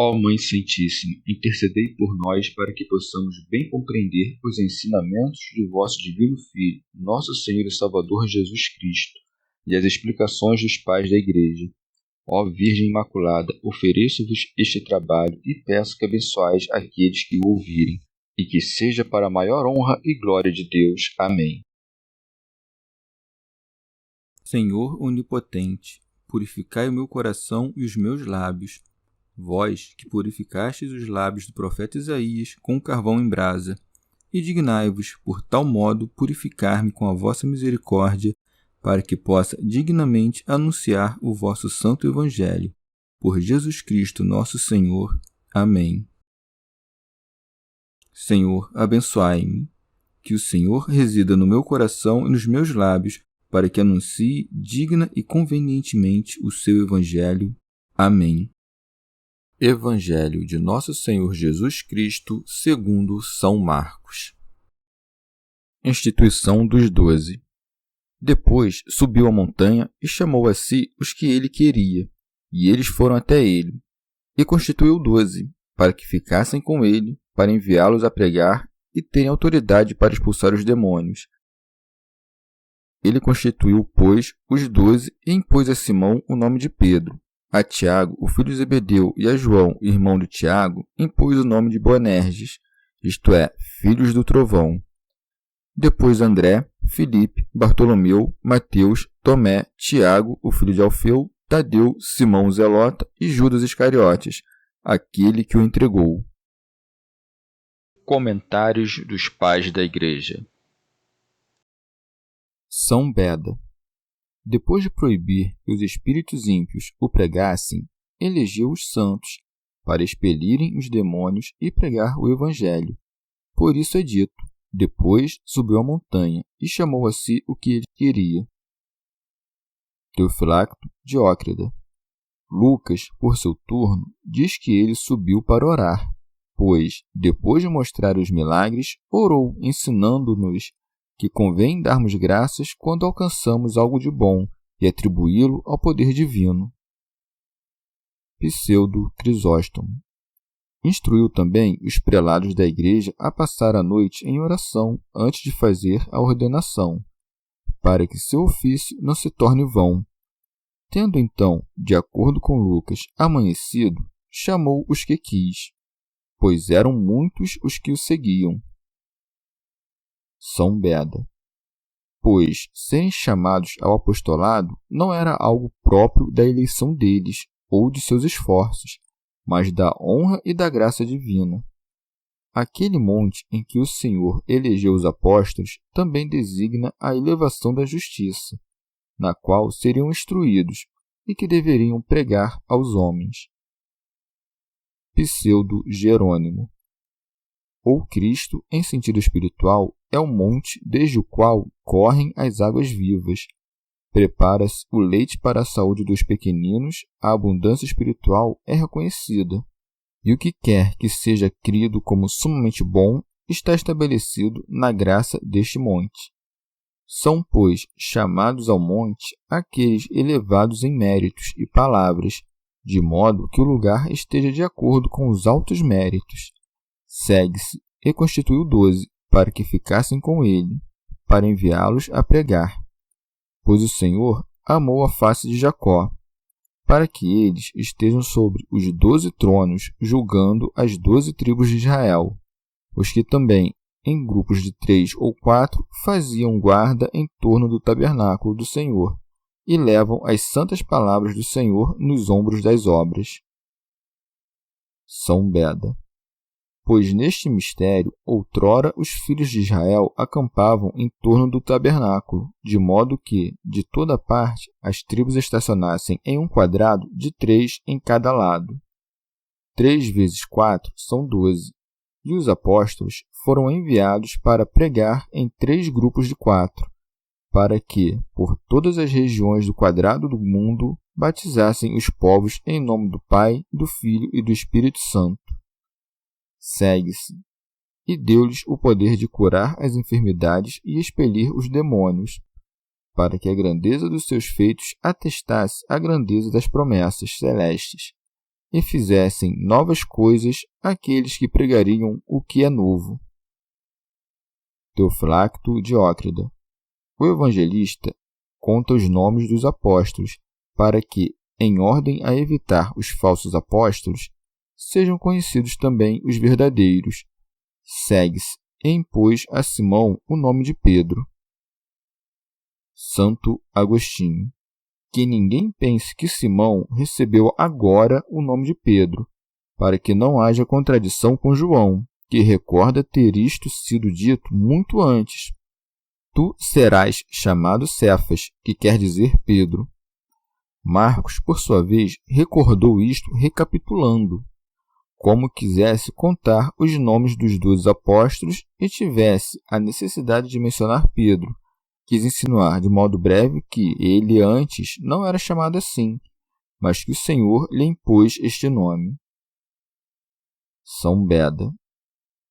Ó Mãe Santíssima, intercedei por nós para que possamos bem compreender os ensinamentos de vosso Divino Filho, nosso Senhor e Salvador Jesus Cristo, e as explicações dos pais da Igreja. Ó Virgem Imaculada, ofereço-vos este trabalho e peço que abençoais aqueles que o ouvirem, e que seja para a maior honra e glória de Deus. Amém. Senhor onipotente, purificai o meu coração e os meus lábios. Vós, que purificastes os lábios do profeta Isaías com carvão em brasa, e dignai-vos, por tal modo, purificar-me com a vossa misericórdia, para que possa dignamente anunciar o vosso santo Evangelho. Por Jesus Cristo nosso Senhor. Amém. Senhor, abençoai-me. Que o Senhor resida no meu coração e nos meus lábios, para que anuncie digna e convenientemente o seu Evangelho. Amém. Evangelho de Nosso Senhor Jesus Cristo, segundo São Marcos. Instituição dos 12. Depois subiu a montanha e chamou a si os que ele queria, e eles foram até ele. E constituiu 12, para que ficassem com ele, para enviá-los a pregar e terem autoridade para expulsar os demônios. Ele constituiu, pois, os 12 e impôs a Simão o nome de Pedro. A Tiago, o filho de Zebedeu, e a João, irmão de Tiago, impôs o nome de Boanerges, isto é, filhos do trovão. Depois André, Filipe, Bartolomeu, Mateus, Tomé, Tiago, o filho de Alfeu, Tadeu, Simão o Zelota e Judas Iscariotes, aquele que o entregou. Comentários dos Pais da Igreja. São Beda. Depois de proibir que os espíritos ímpios o pregassem, elegeu os santos para expelirem os demônios e pregar o Evangelho. Por isso é dito: depois subiu a montanha e chamou a si o que ele queria. Teofilacto, Diócrida. Lucas, por seu turno, diz que ele subiu para orar, pois, depois de mostrar os milagres, orou, ensinando-nos que convém darmos graças quando alcançamos algo de bom e atribuí-lo ao poder divino. Pseudo Crisóstomo. Instruiu também os prelados da igreja a passar a noite em oração antes de fazer a ordenação, para que seu ofício não se torne vão. Tendo então, de acordo com Lucas, amanhecido, chamou os que quis, pois eram muitos os que o seguiam. São Beda. Pois serem chamados ao apostolado não era algo próprio da eleição deles ou de seus esforços, mas da honra e da graça divina. Aquele monte em que o Senhor elegeu os apóstolos também designa a elevação da justiça, na qual seriam instruídos e que deveriam pregar aos homens. Pseudo Jerônimo. Ou Cristo, em sentido espiritual, é o monte desde o qual correm as águas vivas. Prepara-se o leite para a saúde dos pequeninos, a abundância espiritual é reconhecida, e o que quer que seja crido como sumamente bom está estabelecido na graça deste monte. São, pois, chamados ao monte aqueles elevados em méritos e palavras, de modo que o lugar esteja de acordo com os altos méritos. Segue-se e constituiu 12, para que ficassem com ele, para enviá-los a pregar. Pois o Senhor amou a face de Jacó, para que eles estejam sobre os 12 tronos, julgando as 12 tribos de Israel, os que também, em grupos de 3 ou 4, faziam guarda em torno do tabernáculo do Senhor, e levam as santas palavras do Senhor nos ombros das obras. São Beda. Pois neste mistério, outrora, os filhos de Israel acampavam em torno do tabernáculo, de modo que, de toda parte, as tribos estacionassem em um quadrado de 3 em cada lado. 3 vezes 4 são 12, e os apóstolos foram enviados para pregar em 3 grupos de 4, para que, por todas as regiões do quadrado do mundo, batizassem os povos em nome do Pai, do Filho e do Espírito Santo. Segue-se, e deu-lhes o poder de curar as enfermidades e expelir os demônios, para que a grandeza dos seus feitos atestasse a grandeza das promessas celestes, e fizessem novas coisas aqueles que pregariam o que é novo. Teofilacto Diócrida. O evangelista conta os nomes dos apóstolos para que, em ordem a evitar os falsos apóstolos, sejam conhecidos também os verdadeiros. Segue-se e impôs a Simão o nome de Pedro. Santo Agostinho. Que ninguém pense que Simão recebeu agora o nome de Pedro, para que não haja contradição com João, que recorda ter isto sido dito muito antes. Tu serás chamado Cefas, que quer dizer Pedro. Marcos, por sua vez, recordou isto recapitulando, como quisesse contar os nomes dos 12 apóstolos e tivesse a necessidade de mencionar Pedro. Quis insinuar de modo breve que ele antes não era chamado assim, mas que o Senhor lhe impôs este nome. São Beda.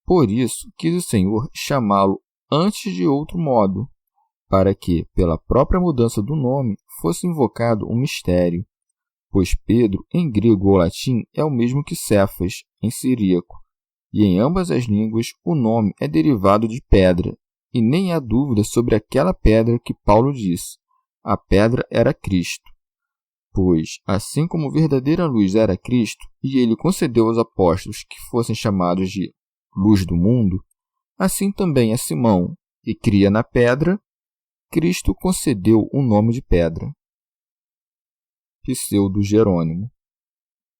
Por isso quis o Senhor chamá-lo antes de outro modo, para que, pela própria mudança do nome, fosse invocado um mistério, pois Pedro, em grego ou latim, é o mesmo que Cefas, em siríaco, e em ambas as línguas o nome é derivado de pedra, e nem há dúvida sobre aquela pedra que Paulo disse. A pedra era Cristo. Pois, assim como verdadeira luz era Cristo, e ele concedeu aos apóstolos que fossem chamados de luz do mundo, assim também a Simão, que cria na pedra, Cristo concedeu o nome de pedra. Pseudo Jerônimo.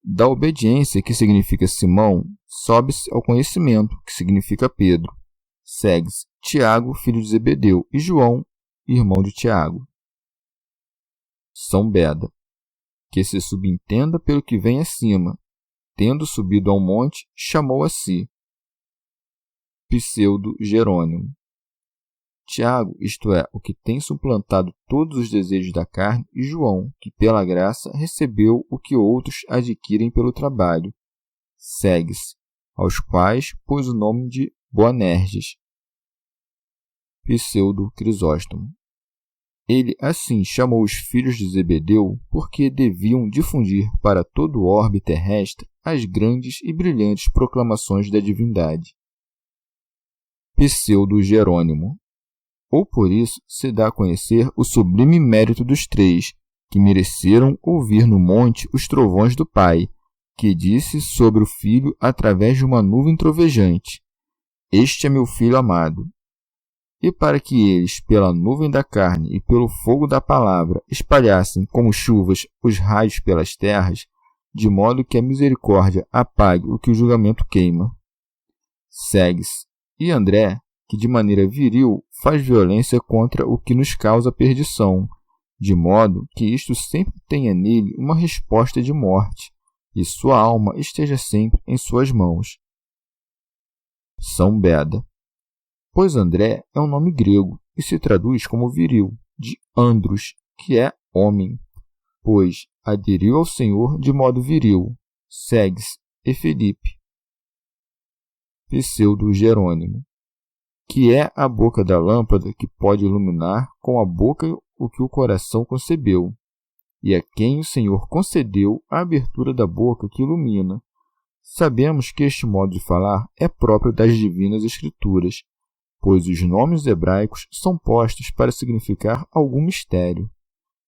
Da obediência, que significa Simão, sobe-se ao conhecimento, que significa Pedro. Segue-se Tiago, filho de Zebedeu, e João, irmão de Tiago. São Beda. Que se subentenda pelo que vem acima, tendo subido ao monte, chamou a si. Pseudo Jerônimo. Tiago, isto é, o que tem suplantado todos os desejos da carne, e João, que pela graça recebeu o que outros adquirem pelo trabalho. Segue-se, aos quais pôs o nome de Boanerges. Pseudo Crisóstomo. Ele assim chamou os filhos de Zebedeu porque deviam difundir para todo o orbe terrestre as grandes e brilhantes proclamações da divindade. Pseudo Jerônimo. Ou por isso se dá a conhecer o sublime mérito dos três, que mereceram ouvir no monte os trovões do Pai, que disse sobre o Filho através de uma nuvem trovejante: Este é meu Filho amado. E para que eles, pela nuvem da carne e pelo fogo da palavra, espalhassem como chuvas os raios pelas terras, de modo que a misericórdia apague o que o julgamento queima. Segue-se. E André, que de maneira viril faz violência contra o que nos causa perdição, de modo que isto sempre tenha nele uma resposta de morte, e sua alma esteja sempre em suas mãos. São Beda. Pois André é um nome grego e se traduz como viril, de andros, que é homem, pois aderiu ao Senhor de modo viril. Segue-se e Felipe. Pseudo Jerônimo. Que é a boca da lâmpada que pode iluminar com a boca o que o coração concebeu, e a quem o Senhor concedeu a abertura da boca que ilumina. Sabemos que este modo de falar é próprio das divinas Escrituras, pois os nomes hebraicos são postos para significar algum mistério.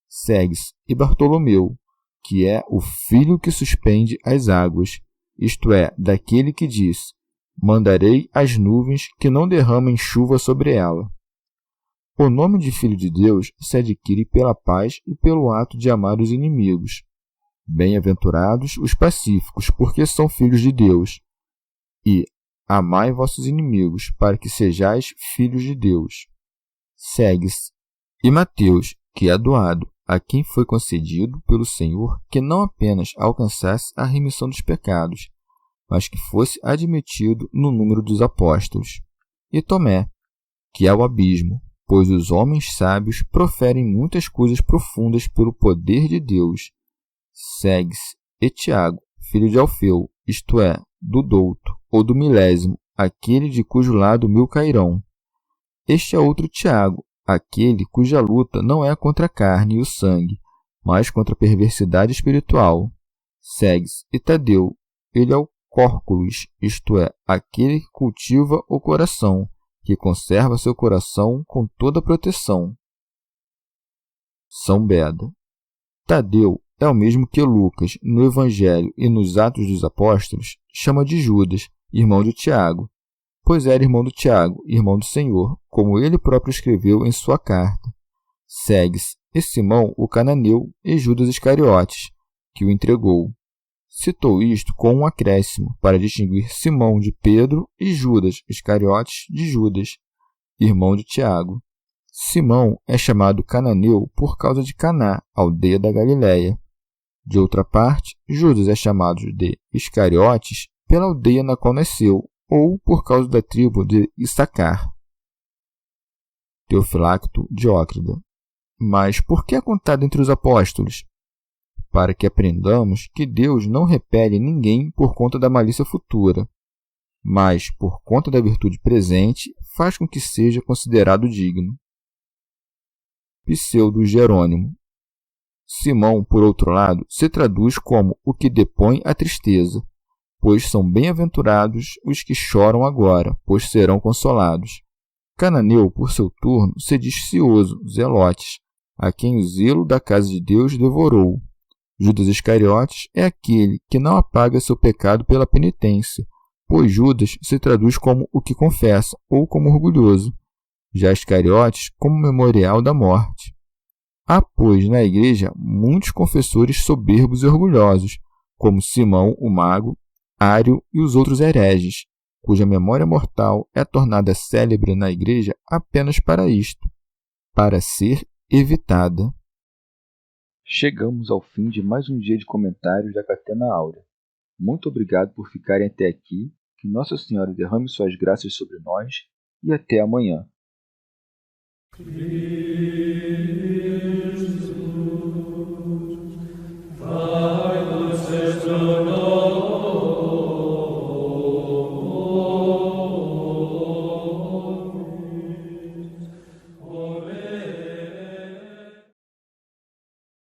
Segue-se e Bartolomeu, que é o filho que suspende as águas, isto é, daquele que diz: Mandarei as nuvens que não derramem chuva sobre ela. O nome de Filho de Deus se adquire pela paz e pelo ato de amar os inimigos. Bem-aventurados os pacíficos, porque são filhos de Deus. E amai vossos inimigos, para que sejais filhos de Deus. Segue-se. E Mateus, que é doado, a quem foi concedido pelo Senhor que não apenas alcançasse a remissão dos pecados, mas que fosse admitido no número dos apóstolos. E Tomé, que é o abismo, pois os homens sábios proferem muitas coisas profundas pelo poder de Deus. Segue-se. E Tiago, filho de Alfeu, isto é, do douto, ou do milésimo, aquele de cujo lado mil cairão. Este é outro Tiago, aquele cuja luta não é contra a carne e o sangue, mas contra a perversidade espiritual. Segue-se e Tadeu, ele é o córculos, isto é, aquele que cultiva o coração, que conserva seu coração com toda proteção. São Beda. Tadeu é o mesmo que Lucas, no Evangelho e nos Atos dos Apóstolos, chama de Judas, irmão de Tiago, pois era irmão do Tiago, irmão do Senhor, como ele próprio escreveu em sua carta. Segue-se e Simão, o cananeu, e Judas Iscariotes, que o entregou. Citou isto com um acréscimo, para distinguir Simão de Pedro e Judas Iscariotes de Judas, irmão de Tiago. Simão é chamado cananeu por causa de Caná, aldeia da Galiléia. De outra parte, Judas é chamado de Iscariotes pela aldeia na qual nasceu, ou por causa da tribo de Issacar. Teofilacto Diócrida. Mas por que é contado entre os apóstolos? Para que aprendamos que Deus não repele ninguém por conta da malícia futura, mas, por conta da virtude presente, faz com que seja considerado digno. Pseudo Jerônimo. Simão, por outro lado, se traduz como o que depõe a tristeza, pois são bem-aventurados os que choram agora, pois serão consolados. Cananeu, por seu turno, se diz cioso, zelotes, a quem o zelo da casa de Deus devorou. Judas Iscariotes é aquele que não apaga seu pecado pela penitência, pois Judas se traduz como o que confessa ou como orgulhoso, já Iscariotes como memorial da morte. Há, pois, na igreja muitos confessores soberbos e orgulhosos, como Simão o Mago, Ário e os outros hereges, cuja memória mortal é tornada célebre na igreja apenas para isto, para ser evitada. Chegamos ao fim de mais um dia de comentários da Catena Áurea. Muito obrigado por ficarem até aqui, que Nossa Senhora derrame suas graças sobre nós e até amanhã.